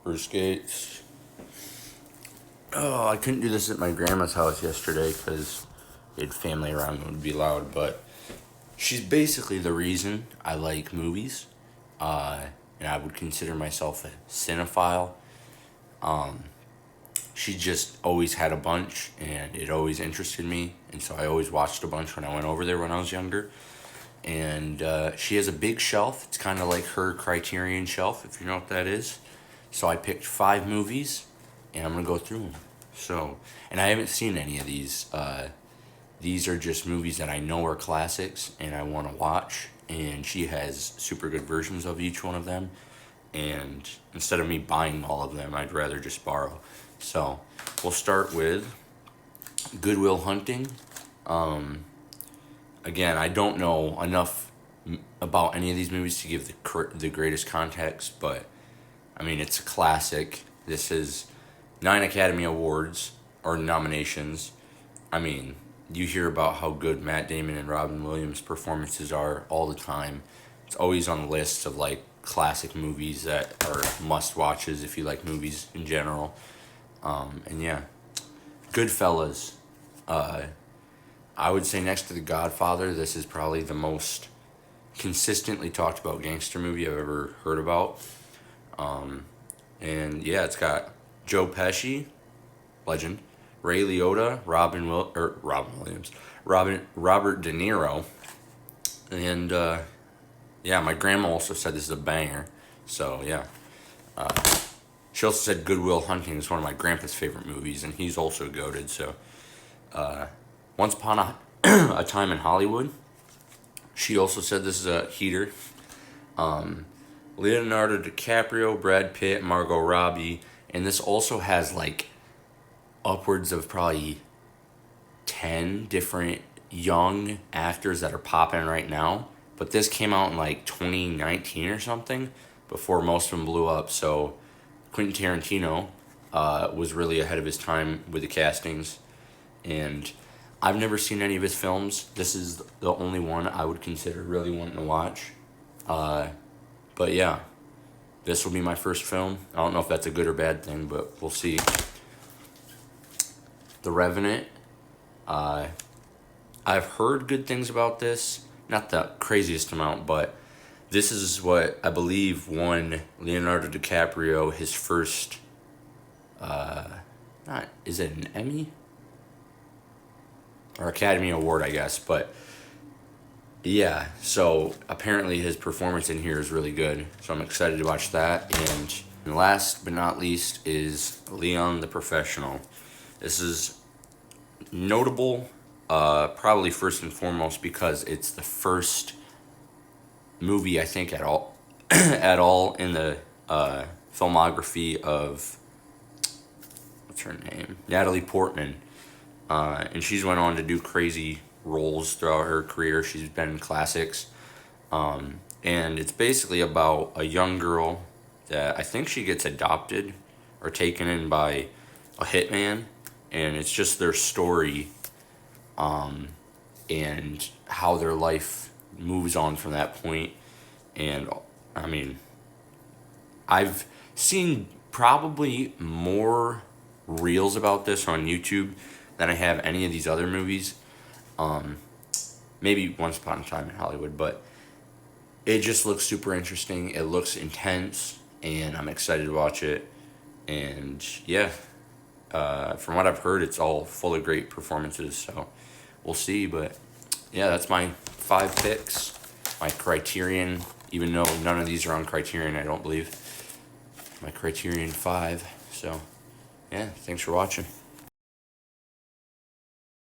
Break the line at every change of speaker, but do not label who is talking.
Bruce Gates. Oh, I couldn't do this at my grandma's house yesterday because we had family around and it would be loud, but she's basically the reason I like movies. And I would consider myself a cinephile. She just always had a bunch, and it always interested me, and so I always watched a bunch when I went over there when I was younger. And she has a big shelf. It's kind of like her Criterion shelf, if you know what that is. So I picked 5 movies, and I'm going to go through them. So, and I haven't seen any of these. These are just movies that I know are classics, and I want to watch. And she has super good versions of each one of them. And instead of me buying all of them, I'd rather just borrow. So, we'll start with Good Will Hunting. Again, I don't know enough about any of these movies to give the greatest context, but I mean, it's a classic. This is 9 Academy Awards or nominations. I mean, you hear about how good Matt Damon and Robin Williams' performances are all the time. It's always on lists of like classic movies that are must-watches if you like movies in general. And yeah, Goodfellas. I would say next to The Godfather, this is probably the most consistently talked about gangster movie I've ever heard about. And yeah, it's got Joe Pesci, legend, Ray Liotta, Robert De Niro, and yeah, my grandma also said this is a banger. So yeah, she also said Good Will Hunting is one of my grandpa's favorite movies, and he's also goated. So Once Upon a Time in Hollywood, she also said this is a heater. Leonardo DiCaprio, Brad Pitt, Margot Robbie, and this also has like upwards of probably 10 different young actors that are popping right now. But this came out in like 2019 or something before most of them blew up. So Quentin Tarantino was really ahead of his time with the castings. And I've never seen any of his films. This is the only one I would consider really wanting to watch. But yeah, this will be my first film. I don't know if that's a good or bad thing, but we'll see. The Revenant. I've heard good things about this. Not the craziest amount, but this is what I believe won Leonardo DiCaprio his first, is it an Emmy? Or Academy Award, I guess, but yeah, so apparently his performance in here is really good, so I'm excited to watch that. And last but not least is Leon the Professional. This is notable, probably first and foremost because it's the first movie I think at all in the filmography of, what's her name, Natalie Portman, and she's went on to do crazy roles throughout her career. She's been in classics, and it's basically about a young girl that I think she gets adopted or taken in by a hitman, and it's just their story, and how their life moves on from that point. And I mean, I've seen probably more reels about this on YouTube than I have any of these other movies. Maybe Once Upon a Time in Hollywood, but it just looks super interesting. It looks intense, and I'm excited to watch it. And yeah, from what I've heard, it's all full of great performances, so we'll see. But yeah, that's my 5 picks, my Criterion, even though none of these are on Criterion, I don't believe. My Criterion 5, so yeah, thanks for watching.